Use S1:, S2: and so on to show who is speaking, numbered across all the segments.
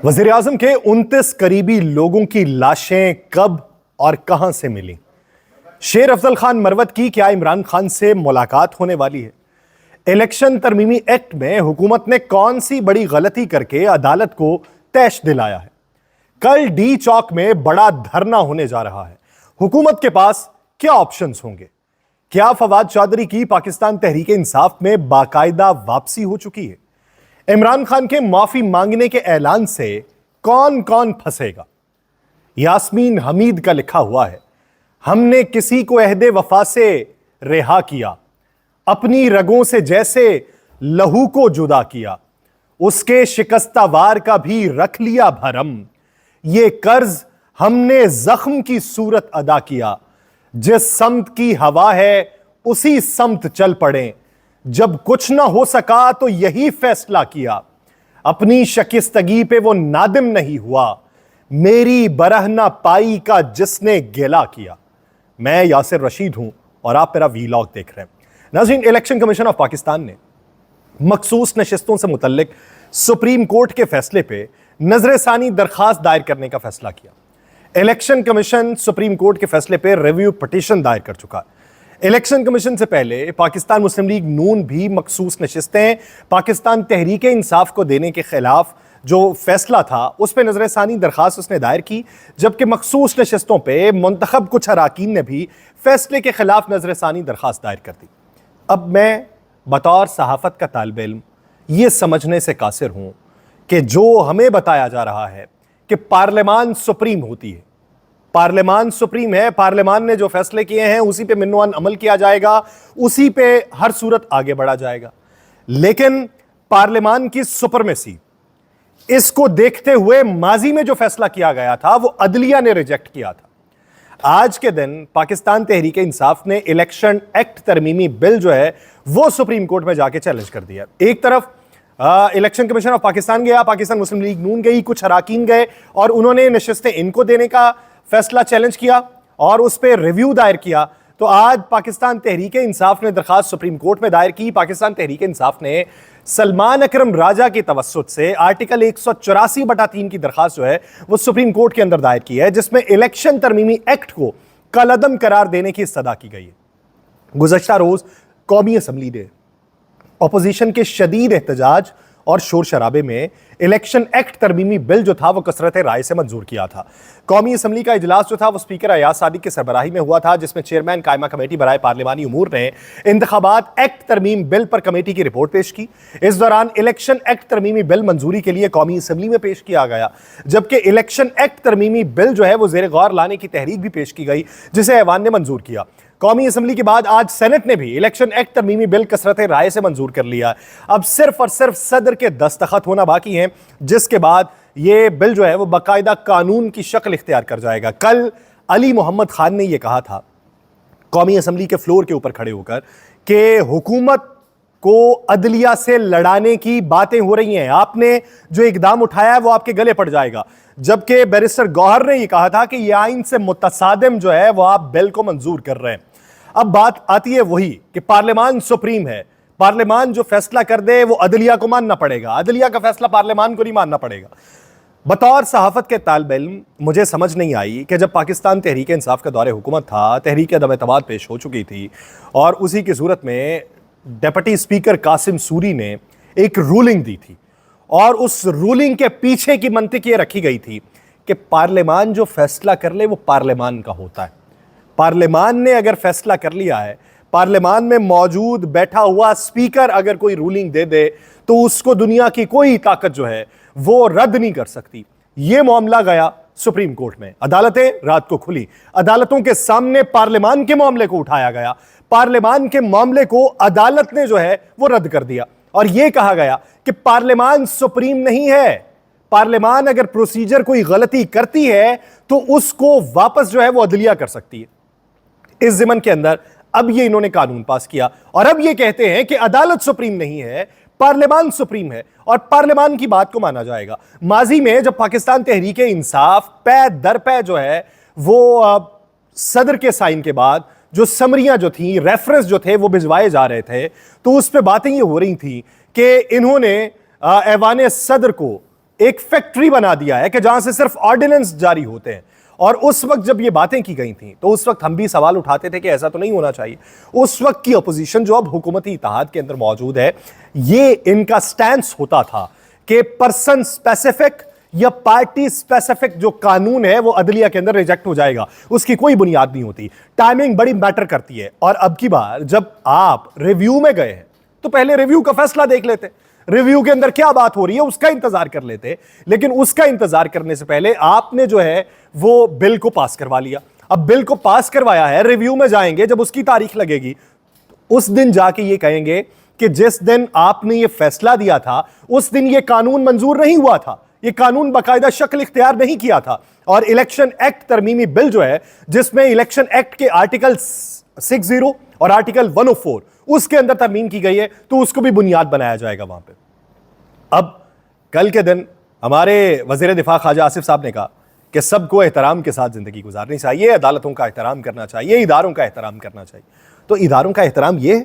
S1: वज़ीर-ए-आज़म के 29 करीबी लोगों की लाशें कब और कहां से मिली? शेर अफजल खान मरवत की क्या इमरान खान से मुलाकात होने वाली है? इलेक्शन तरमीमी एक्ट में हुकूमत ने कौन सी बड़ी गलती करके अदालत को तैश दिलाया है? कल डी चौक में बड़ा धरना होने जा रहा है। हुकूमत के पास क्या ऑप्शंस होंगे? क्या फवाद चौधरी की पाकिस्तान तहरीक इंसाफ में बाकायदा वापसी हो चुकी है? इमरान खान के माफी मांगने के ऐलान से कौन कौन फंसेगा? यास्मीन हमीद का लिखा हुआ है, हमने किसी को अहदे वफा से रिहा किया, अपनी रगों से जैसे लहू को जुदा किया, उसके शिकस्ता वार का भी रख लिया भरम, ये कर्ज हमने जख्म की सूरत अदा किया, जिस समत की हवा है उसी समत चल पड़े, जब कुछ ना हो सका तो यही फैसला किया, अपनी शकिस्तगी पे वो नादिम नहीं हुआ, मेरी बरह ना पाई का जिसने गिला किया। मैं यासिर रशीद हूं और आप मेरा वीलॉग देख रहे हैं। नाज़रीन, इलेक्शन कमीशन ऑफ पाकिस्तान ने मखसूस नशिस्तों से मुतल्लिक सुप्रीम कोर्ट के फैसले पे नजरसानी दरखास्त दायर करने का फैसला किया। इलेक्शन कमीशन सुप्रीम कोर्ट के फैसले पे रिव्यू पिटीशन दायर कर चुका है। इलेक्शन कमीशन से पहले पाकिस्तान मुस्लिम लीग नून भी मखसूस नशिस्तें पाकिस्तान तहरीक इंसाफ को देने के खिलाफ जो फैसला था उस पर नजरसानी दरखास्त उसने दायर की, जबकि मखसूस नशिस्तों पर मुंतखब कुछ अराकीन ने भी फैसले के खिलाफ नजरसानी दरखास्त दायर कर दी। अब मैं बतौर सहाफत का तालिब इल्म ये समझने से कासिर हूं कि जो हमें बताया जा रहा है कि पार्लियामान सुप्रीम होती है, पार्लियामान सुप्रीम है, पार्लियामान ने जो फैसले किए हैं उसी पे मिन्नुआन अमल किया जाएगा, उसी पे हर सूरत आगे बढ़ा जाएगा। लेकिन पार्लियामान की सुपरमेसी, इसको देखते हुए माजी में जो फैसला किया गया था वो अदलिया ने रिजेक्ट किया था। आज के दिन पाकिस्तान तहरीक इंसाफ ने इलेक्शन एक्ट तरमीमी बिल जो है वो सुप्रीम कोर्ट में जाके चैलेंज कर दिया। एक तरफ इलेक्शन कमीशन ऑफ पाकिस्तान गया, पाकिस्तान मुस्लिम लीग नून गई, कुछ अराकीन गए और उन्होंने नशिस्तें इनको देने का फैसला चैलेंज किया और उस पर रिव्यू दायर किया। तो आज पाकिस्तान तहरीक इंसाफ ने दरखास्त सुप्रीम कोर्ट में दायर की। पाकिस्तान तहरीक इंसाफ ने सलमान अकरम राजा की तवस्सुत से आर्टिकल 184/3 की दरखास्त जो है वो सुप्रीम कोर्ट के अंदर दायर की है, जिसमें इलेक्शन तरमीमी एक्ट को कलअदम करार देने की इस्तदा की गई है। गुज़श्ता रोज कौमी असम्बली ने अपोजिशन के शदीद एहतजाज और शोर शराबे में इलेक्शन एक्ट तरमीमी बिल जो था वो कसरत राय से मंजूर किया था। कौमी असम्बली का इजलास जो था वो स्पीकर अयाज सादिक की सरबराही में हुआ था, जिसमें चेयरमैन कायमा कमेटी बराए पार्लिमानी उमूर ने इंतखाबात एक्ट तरमीम बिल पर कमेटी की रिपोर्ट पेश की। इस दौरान इलेक्शन एक्ट तरमीमी बिल मंजूरी के लिए कौमी असम्बली में पेश किया गया, जबकि इलेक्शन एक्ट तरमीमी बिल जो है वो जेर गौर लाने की तहरीक भी पेश की गई, जिसे ऐवान ने मंजूर किया। कौमी असम्बली के बाद आज सेनेट ने भी इलेक्शन एक्ट तरमीमी बिल कसरत राय से मंजूर कर लिया। अब सिर्फ और सिर्फ सदर के दस्तखत होना बाकी हैं, जिसके बाद ये बिल जो है वो बाकायदा कानून की शक्ल इख्तियार कर जाएगा। कल अली मोहम्मद खान ने यह कहा था कौमी असम्बली के फ्लोर के ऊपर खड़े होकर कि हुकूमत को अदलिया से लड़ाने की बातें हो रही हैं, आपने जो इकदाम उठाया है वो आपके गले पड़ जाएगा। जबकि बैरिस्टर गौहर ने यह कहा था कि यह आइन से मुतसादिम जो है वो आप बिल को मंजूर कर रहे हैं। अब बात आती है वही कि पार्लियामान सुप्रीम है, पार्लियामान जो फैसला कर दे वो अदलिया को मानना पड़ेगा, अदलिया का फैसला पार्लियामान को नहीं मानना पड़ेगा। बतौर सहाफत के तालिब इल्म मुझे समझ नहीं आई कि जब पाकिस्तान तहरीक इंसाफ का दौरे हुकूमत था, तहरीक अदम एतमाद पेश हो चुकी थी और उसी की सूरत में डिप्टी स्पीकर कासिम सूरी ने एक रूलिंग दी थी और उस रूलिंग के पीछे की मंतिक ये रखी गई थी कि पार्लियामान जो फैसला कर ले वो पार्लियामान का होता है। पार्लियामान ने अगर फैसला कर लिया है, पार्लियामान में मौजूद बैठा हुआ स्पीकर अगर कोई रूलिंग दे दे तो उसको दुनिया की कोई ताकत जो है वो रद्द नहीं कर सकती। यह मामला गया सुप्रीम कोर्ट में, अदालतें रात को खुली, अदालतों के सामने पार्लियामान के मामले को उठाया गया, पार्लियामान के मामले को अदालत ने जो है वो रद्द कर दिया और यह कहा गया कि पार्लियामान सुप्रीम नहीं है। पार्लियामान अगर प्रोसीजर कोई गलती करती है तो उसको वापस जो है वो अदलिया कर सकती है। इस ज़िमन के अंदर अब ये इन्होंने कानून पास किया और अब ये कहते हैं कि अदालत सुप्रीम नहीं है, पार्लियामान सुप्रीम है और पार्लियामान की बात को माना जाएगा। माजी में जब पाकिस्तान तहरीक इंसाफ पै दर पै जो है वो सदर के साइन के बाद जो समरियां जो थी, रेफरेंस जो थे वो भिजवाए जा रहे थे, तो उस पर बातें ये हो रही थी कि इन्होंने ऐवान सदर को एक फैक्ट्री बना दिया है कि जहां से सिर्फ ऑर्डिनेंस जारी होते हैं। और उस वक्त जब ये बातें की गई थी तो उस वक्त हम भी सवाल उठाते थे कि ऐसा तो नहीं होना चाहिए। उस वक्त की अपोजिशन जो अब हुकूमती इत्तेहाद के अंदर मौजूद है, ये इनका स्टैंस होता था कि पर्सन स्पेसिफिक या पार्टी स्पेसिफिक जो कानून है वो अदलिया के अंदर रिजेक्ट हो जाएगा, उसकी कोई बुनियाद नहीं होती। टाइमिंग बड़ी मैटर करती है। और अब की बार जब आप रिव्यू में गए हैं तो पहले रिव्यू का फैसला देख लेते, रिव्यू के अंदर क्या बात हो रही है उसका इंतजार कर लेते। लेकिन उसका इंतजार करने से पहले आपने जो है वो बिल को पास करवा लिया। अब बिल को पास करवाया है, रिव्यू में जाएंगे, जब उसकी तारीख लगेगी तो उस दिन जाके ये कहेंगे कि जिस दिन आपने ये फैसला दिया था उस दिन ये कानून मंजूर नहीं हुआ था, ये कानून बाकायदा शक्ल इख्तियार नहीं किया था। और इलेक्शन एक्ट तरमीमी बिल जो है, जिसमें इलेक्शन एक्ट के आर्टिकल 60 और आर्टिकल 104 उसके अंदर तरमीम की गई है, तो उसको भी बुनियाद बनाया जाएगा वहां पे। अब कल के दिन हमारे वजीर दिफा ख्वाजा आसिफ साहब ने कहा कि सबको एहतराम के साथ जिंदगी गुजारनी चाहिए, अदालतों का एहतराम करना चाहिए, इदारों का एहतराम करना चाहिए। तो इदारों का एहतराम ये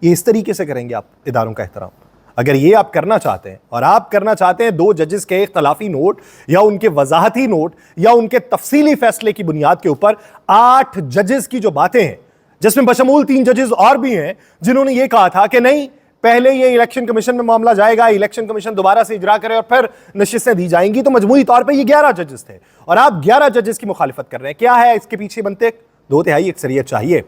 S1: इस तरीके से करेंगे आप इदारों का एहतराम। अगर ये आप करना चाहते हैं और आप करना चाहते हैं 2 जजेस के इख्तलाफी नोट या उनके वजाहती नोट या उनके तफसीली फैसले की बुनियाद के ऊपर 8 जजेस की जो बातें हैं, जिसमें बशमूल 3 जजेस और भी हैं जिन्होंने ये कहा था कि नहीं, पहले ये इलेक्शन कमीशन में मामला जाएगा, इलेक्शन कमीशन दोबारा से इजरा करे और फिर नशिस्तें दी जाएंगी, तो मजमूई तौर पे ये 11 जजेस थे और आप 11 जजेस की मुखालिफत कर रहे हैं। क्या है इसके पीछे मंतिक? 2/3 अक्सरियत चाहिए।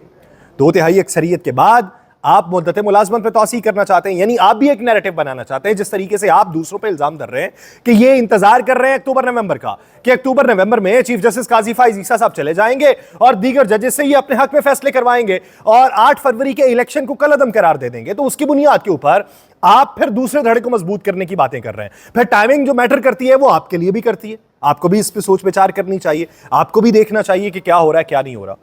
S1: 2/3 अक्सरियत के बाद आप मुद्दत मुलाजमत पे तौसी करना चाहते हैं, यानी आप भी एक नैरेटिव बनाना चाहते हैं। जिस तरीके से आप दूसरों पे इल्जाम धर रहे हैं कि ये इंतजार कर रहे हैं अक्टूबर नवंबर का, कि अक्टूबर नवंबर में चीफ जस्टिस काजी फाइज ईसा साहब चले जाएंगे और दीगर जजेस से ये अपने हक में फैसले करवाएंगे और 8 फरवरी के इलेक्शन को कलअदम करार दे देंगे। तो उसकी बुनियाद के ऊपर आप फिर दूसरे धड़े को मजबूत करने की बातें कर रहे हैं। फिर टाइमिंग जो मैटर करती है वो आपके लिए भी करती है, आपको भी इस पर सोच विचार करनी चाहिए, आपको भी देखना चाहिए कि क्या हो रहा है क्या नहीं हो रहा।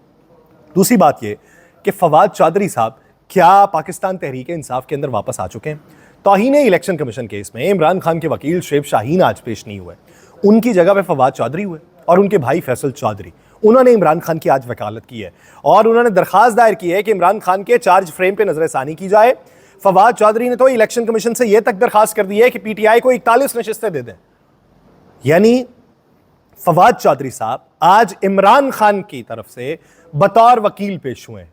S1: दूसरी बात यह कि फवाद चौधरी साहब क्या पाकिस्तान तहरीक इंसाफ के अंदर वापस आ चुके हैं? तौहीन इलेक्शन कमीशन केस में इमरान खान के वकील शुएब शाहीन आज पेश नहीं हुए, उनकी जगह पे फवाद चौधरी हुए और उनके भाई फैसल चौधरी, उन्होंने इमरान खान की आज वकालत की है और उन्होंने दरखास्त दायर की है कि इमरान खान के चार्ज फ्रेम पे नजरसानी की जाए। फवाद चौधरी ने तो इलेक्शन कमीशन से यह तक दरखास्त कर दी है कि पीटीआई को 41 नशिस्तें दे दें। यानी फवाद चौधरी साहब आज इमरान खान की तरफ से बतौर वकील पेश हुए हैं।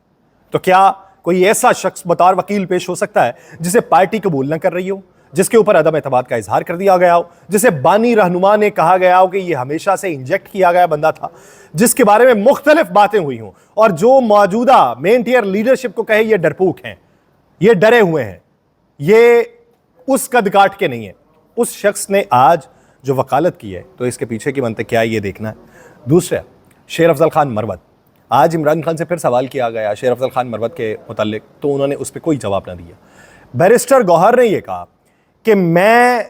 S1: तो क्या कोई ऐसा शख्स बतौर वकील पेश हो सकता है जिसे पार्टी कबूल न कर रही हो, जिसके ऊपर अदम एतमाद का इजहार कर दिया गया हो, जिसे बानी रहनुमा ने कहा गया हो कि यह हमेशा से इंजेक्ट किया गया बंदा था, जिसके बारे में मुख्तलिफ बातें हुई हों और जो मौजूदा मेन टियर लीडरशिप को कहे ये डरपोक हैं, ये डरे हुए हैं, ये उस कद काट के नहीं है, उस शख्स ने आज जो वकालत की है, तो इसके पीछे की मंतक क्या है ये देखना है। दूसरा, शेर अफजल खान मरवत, आज इमरान खान से फिर सवाल किया गया शेर अफजल खान मरवत के मुतालिक, तो उन्होंने उस पर कोई जवाब ना दिया। बैरिस्टर गौहर ने यह कहा कि मैं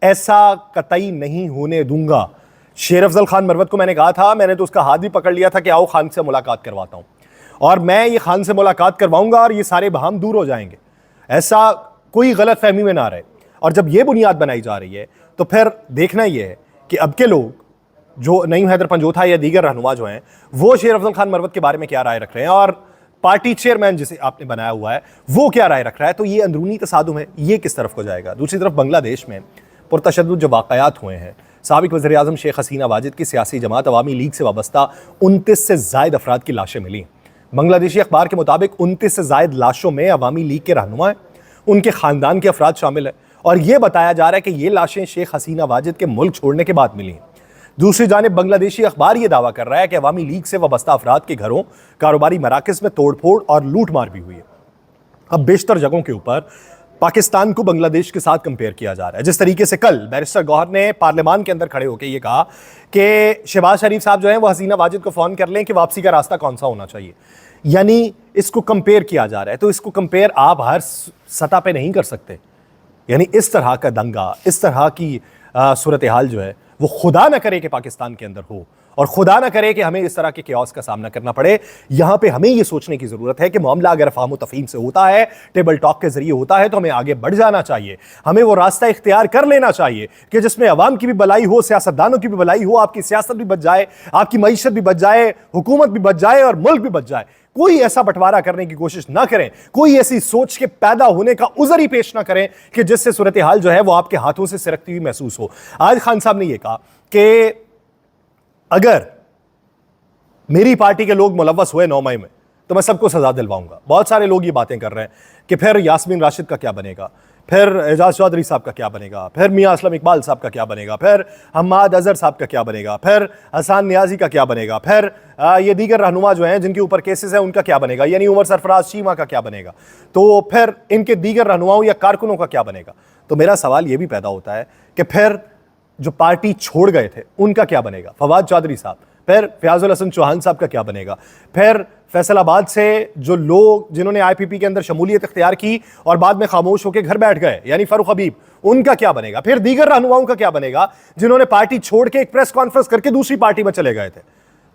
S1: ऐसा कतई नहीं होने दूंगा। शेर अफजल खान मरवत को मैंने कहा था, मैंने तो उसका हाथ भी पकड़ लिया था कि आओ खान से मुलाकात करवाता हूं और मैं ये खान से मुलाकात करवाऊंगा और ये सारे बहाम दूर हो जाएंगे, ऐसा कोई गलत फहमी में ना रहे। और जब ये बुनियाद बनाई जा रही है तो फिर देखना यह है कि अब के लोग जो नईम हैदर पंजोथा या दीगर रहनुमा जो हैं वो शेर अफजल खान मरवत के बारे में क्या राय रख रहे हैं और पार्टी चेयरमैन जिसे आपने बनाया हुआ है वो क्या राय रख रहा है। तो ये अंदरूनी तसादुम है, ये किस तरफ को जाएगा। दूसरी तरफ बांग्लादेश में पुरतशद्दुद जो वाक़यात हुए हैं, साबिक़ वज़ीर आज़म शेख हसीना वाजिद की सियासी जमात अवामी लीग से वाबस्ता 29 से ज़ायद अफराद की लाशें मिली। बांग्लादेशी अखबार के मुताबिक 29 से ज़ायद लाशों में अवामी लीग के रहनुमा हैं, उनके ख़ानदान के अफराद शामिल हैं और यह बताया जा रहा है कि ये लाशें शेख हसीना वाजिद के मुल्क छोड़ने के बाद मिली हैं। दूसरी जानिब बांग्लादेशी अखबार यह दावा कर रहा है कि अवामी लीग से वाबस्ता अफराद के घरों, कारोबारी मराकज़ में तोड़फोड़ और लूटमार भी हुई है। अब बेशतर जगहों के ऊपर पाकिस्तान को बांग्लादेश के साथ कंपेयर किया जा रहा है। जिस तरीके से कल बैरिस्टर गौहर ने पार्लियामान के अंदर खड़े होकर यह कहा कि शहबाज शरीफ साहब जो है वो हसीना वाजिद को फ़ोन कर लें कि वापसी का रास्ता कौन सा होना चाहिए, यानी इसको कंपेयर किया जा रहा है। तो इसको कंपेयर आप हर सतह पर नहीं कर सकते। यानी इस तरह का दंगा, इस तरह की सूरत हाल जो है वो खुदा ना करे कि पाकिस्तान के अंदर हो और खुदा ना करे कि हमें इस तरह के केओस का सामना करना पड़े। यहां पे हमें यह सोचने की जरूरत है कि मामला अगर फाहम तफहीम से होता है, टेबल टॉक के जरिए होता है, तो हमें आगे बढ़ जाना चाहिए। हमें वो रास्ता इख्तियार कर लेना चाहिए कि जिसमें अवाम की भी भलाई हो, सियासतदानों की भी भलाई हो, आपकी सियासत भी बच जाए, आपकी मईशत भी बच जाए, हुकूमत भी बच जाए और मुल्क भी बच जाए। कोई ऐसा बंटवारा करने की कोशिश ना करें, कोई ऐसी सोच के पैदा होने का उज़र ही पेश ना करें कि जिससे सूरत हाल जो है वो आपके हाथों से सिरकती हुई महसूस हो। आज खान साहब ने यह कहा कि अगर मेरी पार्टी के लोग मुलव्वस हुए 9 मई में तो मैं सबको सजा दिलवाऊंगा। बहुत सारे लोग ये बातें कर रहे हैं कि फिर यास्मीन राशिद का क्या बनेगा, फिर एजाज चौधरी साहब का क्या बनेगा, फिर मियां असलम इकबाल साहब का क्या बनेगा, फिर हम्माद अजहर साहब का क्या बनेगा, फिर हसन नियाजी का क्या बनेगा, फिर ये दीगर रहनुमा जो हैं जिनके ऊपर केसेस हैं उनका क्या बनेगा, यानी उमर सरफराज चीमा का क्या बनेगा, तो फिर इनके दीगर रहनुमाओं या कारकुनों का क्या बनेगा। तो मेरा सवाल ये भी पैदा होता है कि फिर जो पार्टी छोड़ गए थे उनका क्या बनेगा, फवाद चौधरी साहब, फिर फयाजुल हसन चौहान साहब का क्या बनेगा, फिर फैसलाबाद से जो लोग जिन्होंने आईपीपी के अंदर शमूलियत इख्तियार की और बाद में खामोश होकर घर बैठ गए, यानी फरूख हबीब, उनका क्या बनेगा, फिर दीगर रहनुमाओं का क्या बनेगा जिन्होंने पार्टी छोड़ के एक प्रेस कॉन्फ्रेंस करके दूसरी पार्टी में चले गए थे,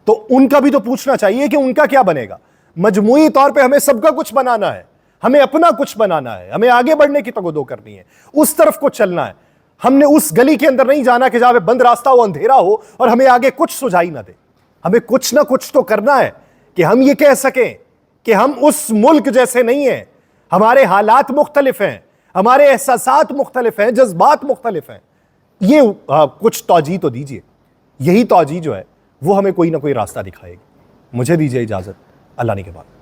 S1: तो उनका भी तो पूछना चाहिए कि उनका क्या बनेगा। मजमूई तौर पर हमें सबका कुछ बनाना है, हमें अपना कुछ बनाना है, हमें आगे बढ़ने की तगदो करनी है, उस तरफ को चलना है। हमने उस गली के अंदर नहीं जाना कि जहां पे बंद रास्ता हो, अंधेरा हो और हमें आगे कुछ सुझाई ना दे। हमें कुछ ना कुछ तो करना है कि हम ये कह सकें कि हम उस मुल्क जैसे नहीं हैं, हमारे हालात मुख्तलिफ हैं, हमारे एहसासात मुख्तलिफ हैं, जज्बात मुख्तलिफ हैं। ये कुछ तौजीह तो दीजिए। यही तौजीह जो है वो हमें कोई ना कोई रास्ता दिखाएगी। मुझे दीजिए इजाजत, अल्लाह ने के बाद।